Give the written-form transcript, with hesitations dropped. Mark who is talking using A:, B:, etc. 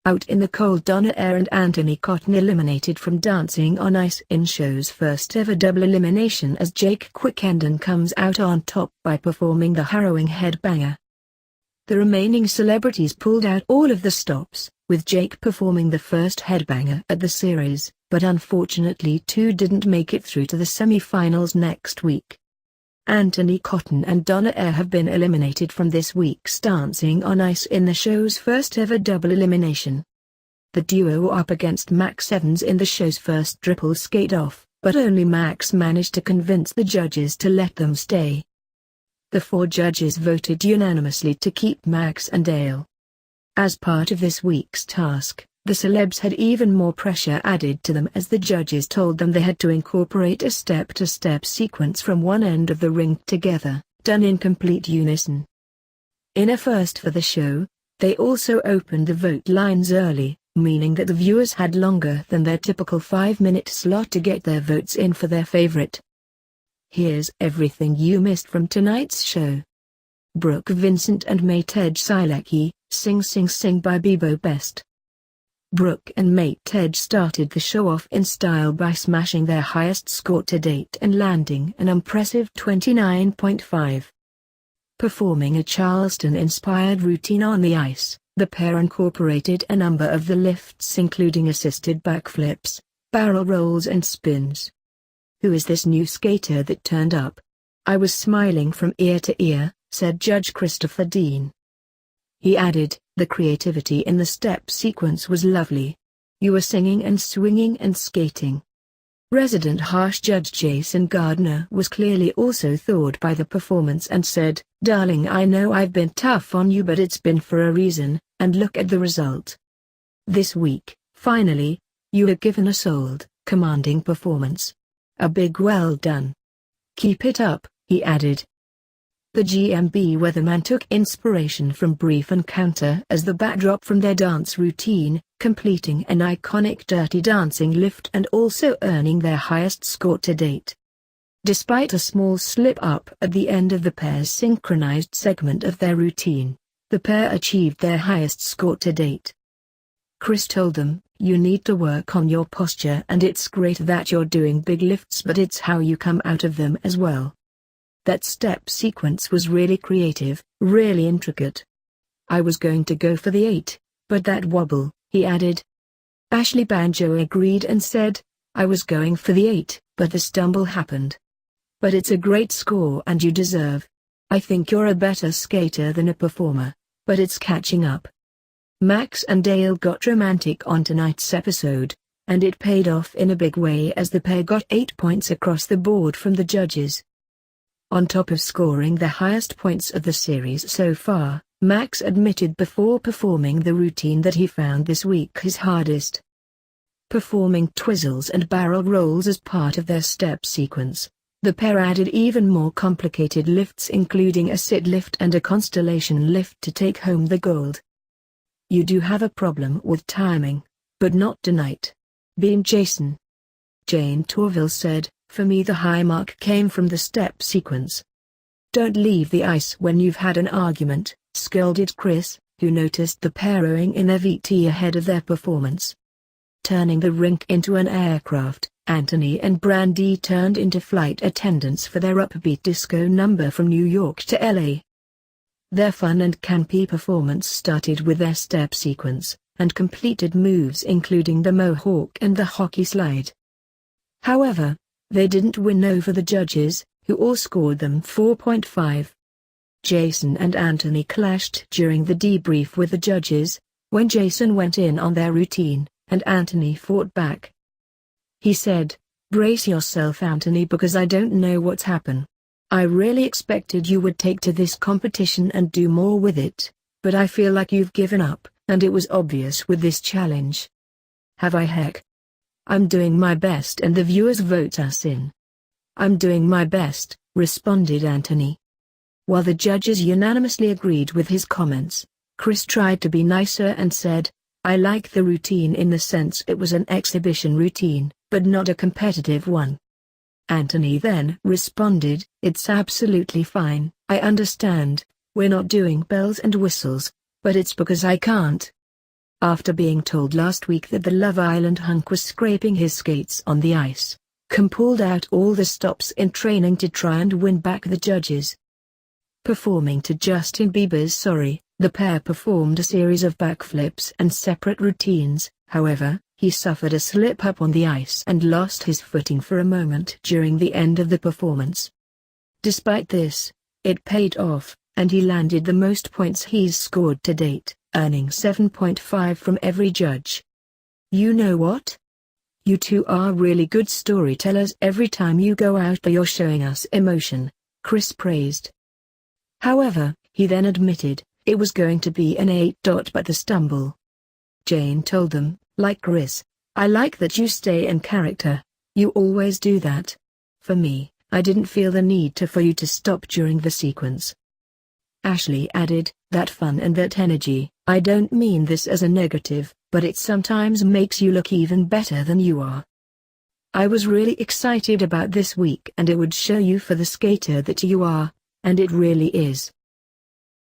A: Out in the cold, Donna and Antony Cotton eliminated from Dancing on Ice in show's first ever double elimination as Jake Quickenden comes out on top by performing the harrowing headbanger. The remaining celebrities pulled out all of the stops, with Jake performing the first headbanger at the series, but unfortunately two didn't make it through to the semi-finals next week. Antony Cotton and Donna have been eliminated from this week's Dancing on Ice in the show's first ever double elimination. The duo were up against Max Evans in the show's first triple skate-off, but only Max managed to convince the judges to let them stay. The 4 judges voted unanimously to keep Max and Dale. As part of this week's task, the celebs had even more pressure added to them as the judges told them they had to incorporate a step-to-step sequence from one end of the rink together, done in complete unison. In a first for the show, they also opened the vote lines early, meaning that the viewers had longer than their typical 5-minute slot to get their votes in for their favorite. Here's everything you missed from tonight's show. Brooke Vincent and mate Edge Silecki, Sing Sing Sing by Bebo Best. Brooke and mate Edge started the show off in style by smashing their highest score to date and landing an impressive 29.5. Performing a Charleston-inspired routine on the ice, the pair incorporated a number of the lifts including assisted backflips, barrel rolls and spins. "Who is this new skater that turned up? I was smiling from ear to ear," said Judge Christopher Dean. He added, "The creativity in the step sequence was lovely. You were singing and swinging and skating." Resident harsh judge Jason Gardner was clearly also thawed by the performance and said, "Darling, I know I've been tough on you, but it's been for a reason, and look at the result. This week, finally, you have given a souled, commanding performance. A big well done. Keep it up," he added. The GMB weatherman took inspiration from Brief Encounter as the backdrop from their dance routine, completing an iconic Dirty Dancing lift and also earning their highest score to date. Despite a small slip-up at the end of the pair's synchronized segment of their routine, the pair achieved their highest score to date. Chris told them, "You need to work on your posture, and it's great that you're doing big lifts, but it's how you come out of them as well. That step sequence was really creative, really intricate. I was going to go for the 8, but that wobble," he added. Ashley Banjo agreed and said, "I was going for the 8, but the stumble happened. But it's a great score and you deserve. I think you're a better skater than a performer, but it's catching up." Max and Dale got romantic on tonight's episode, and it paid off in a big way as the pair got 8 points across the board from the judges. On top of scoring the highest points of the series so far, Max admitted before performing the routine that he found this week his hardest. Performing twizzles and barrel rolls as part of their step sequence, the pair added even more complicated lifts including a sit lift and a constellation lift to take home the gold. "You do have a problem with timing, but not tonight," beamed Jason. Jane Torville said, "For me the high mark came from the step sequence." "Don't leave the ice when you've had an argument," scolded Chris, who noticed the pair rowing in their VT ahead of their performance. Turning the rink into an aircraft, Antony and Brandy turned into flight attendants for their upbeat disco number from New York to LA. Their fun and campy performance started with their step sequence, and completed moves including the mohawk and the hockey slide. However, they didn't win over the judges, who all scored them 4.5. Jason and Antony clashed during the debrief with the judges, when Jason went in on their routine, and Antony fought back. He said, "Brace yourself, Antony, because I don't know what's happened. I really expected you would take to this competition and do more with it, but I feel like you've given up, and it was obvious with this challenge." "Have I heck? I'm doing my best and the viewers vote us in." "I'm doing my best," responded Antony. While the judges unanimously agreed with his comments, Chris tried to be nicer and said, "I like the routine in the sense it was an exhibition routine, but not a competitive one." Antony then responded, "It's absolutely fine, I understand, we're not doing bells and whistles, but it's because I can't. After being told last week that the Love Island hunk was scraping his skates on the ice, Kim pulled out all the stops in training to try and win back the judges. Performing to Justin Bieber's Sorry, the pair performed a series of backflips and separate routines. However, he suffered a slip-up on the ice and lost his footing for a moment during the end of the performance. Despite this, it paid off, and he landed the most points he's scored to date, earning 7.5 from every judge. You know what? You two are really good storytellers. Every time you go out there you're showing us emotion, Chris praised. However, he then admitted, it was going to be an 8. But the stumble. Jane told them, like Chris, I like that you stay in character. You always do that. For me, I didn't feel the need for you to stop during the sequence. Ashley added, that fun and that energy, I don't mean this as a negative, but it sometimes makes you look even better than you are. I was really excited about this week and it would show you for the skater that you are, and it really is.